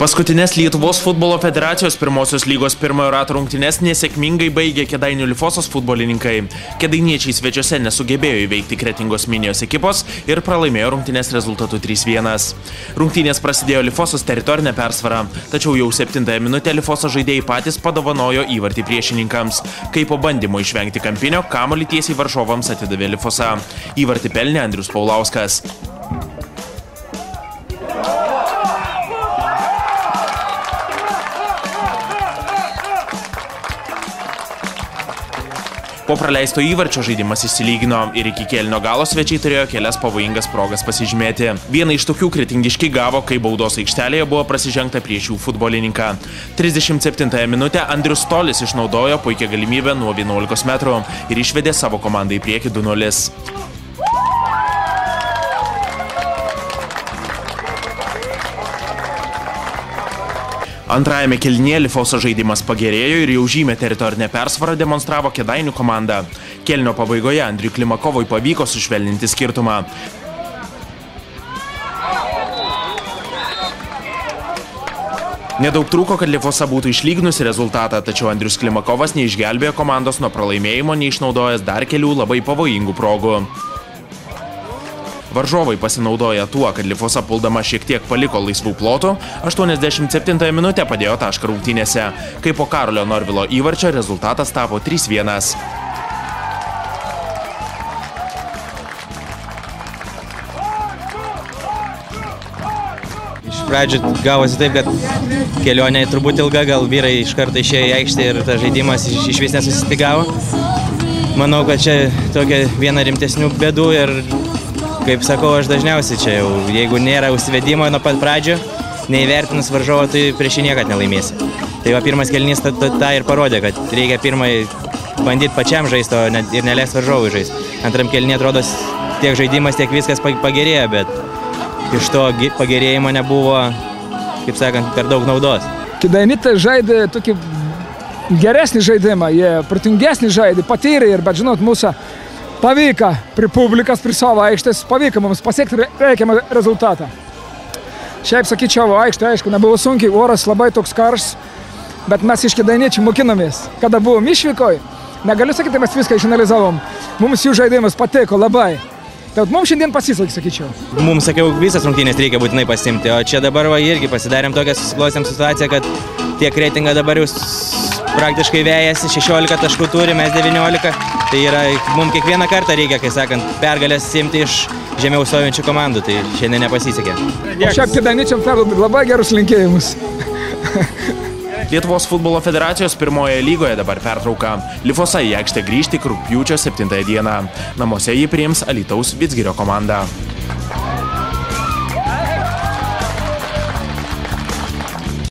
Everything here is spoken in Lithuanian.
Paskutinės Lietuvos futbolo federacijos pirmosios lygos pirmojo rato rungtynes nesėkmingai baigė Kėdainių Lifosos futbolininkai. Kėdainiečiai svečiuose nesugebėjo įveikti Kretingos Minijos ekipos ir pralaimėjo rungtynes rezultatu 3-1. Rungtynės prasidėjo Lifosos teritorinę persvarą, tačiau jau 7-ąją minutę Lifosos žaidėjai patys padovanojo įvartį priešininkams. Kai po bandymo išvengti kampinio, kamuolį tiesiai varžovams atidavė Lifosa. Įvartį pelnė Andrius Paulauskas. Po praleisto įvarčio žaidimas išsilygino ir iki kėlinio galo svečiai turėjo kelias pavojingas progas pasižymėti. Vieną iš tokių kretingiškiai gavo, kai baudos aikštelėje buvo prasižengta prieš jų futbolininką. 37-ąją minutę Andrius Tolis išnaudojo puikią galimybę nuo 11 metrų ir išvedė savo komandą į priekį 2-0. Antrajame kėlinyje Lifoso žaidimas pagerėjo ir jau žymę teritorinę persvarą demonstravo Kėdainių komanda. Kėlinio pabaigoje Andriui Klimakovui pavyko sušvelninti skirtumą. Nedaug trūko, kad Lifosa būtų išlyginusi rezultatą, tačiau Andrius Klimakovas neišgelbėjo komandos nuo pralaimėjimo, neišnaudojęs dar kelių labai pavojingų progų. Varžovai pasinaudoja tuo, kad Lifosa puldama šiek tiek paliko laisvų plotų, 87-ąją minutę padėjo tašką rungtynėse, kai po Karolio Norvilo įvarčio rezultatas tapo 3-1. Iš pradžių gavosi taip, kad kelionė turbūt ilga, gal vyrai iš karto išėjo į aikštę ir tas žaidimas išvis nesusistigavo. Manau, kad čia tokia viena rimtesnių bėdų ir kaip sakau, aš dažniausiai čia jau, jeigu nėra užsivedimo nuo pat pradžio, neįvertinus varžovo, tai prieš jį niekad nelaimėsi. Tai va, pirmas kėlinys tą ir parodė, kad reikia pirmai bandyti pačiam žaisti, ir neleis varžovui žaisti. Antram kėlinį atrodo tiek žaidimas, tiek viskas pagerėjo, bet iš to pagerėjimo nebuvo, kaip sakant, per daug naudos. Kėdainitai žaidė tokį geresnį žaidimą, jie protingesnį žaidė, patyrė ir, bet žinot, mūsų pavyko prie publikas, prie savo aikštės, pavyko mums pasiekti reikiamą rezultatą. Šiaip sakyčiau, aikštė, aišku, nebuvo sunkiai, oras labai toks karštas, bet mes iš kėdainiečių mokinomės. Kada buvom išvykoj, negaliu sakyti, mes viską išanalizavom. Mums jų žaidimas patiko labai. Bet mums šiandien pasisekė, sakyčiau. Mums, sakiau, visas rungtynės reikia būtinai pasimti, o čia dabar va, irgi pasidarėm tokią susiklostėm situaciją, kad tiek reitingą dabar jau praktiškai vejasi, 16 taškų turi, mes 19. Tai yra, mums kiekvieną kartą reikia, kai sakant, pergalės simti iš žemiau stovinčių komandų, tai šiandien nepasisekė. Šiaip kėdainiečiam perduodu labai gerus linkėjimus. Lietuvos futbolo federacijos pirmojoje lygoje dabar pertrauka. Lifosa į aikštę grįžti rugpjūčio 7 dieną. Namuose jį priims Alytaus Vidzgirio komanda.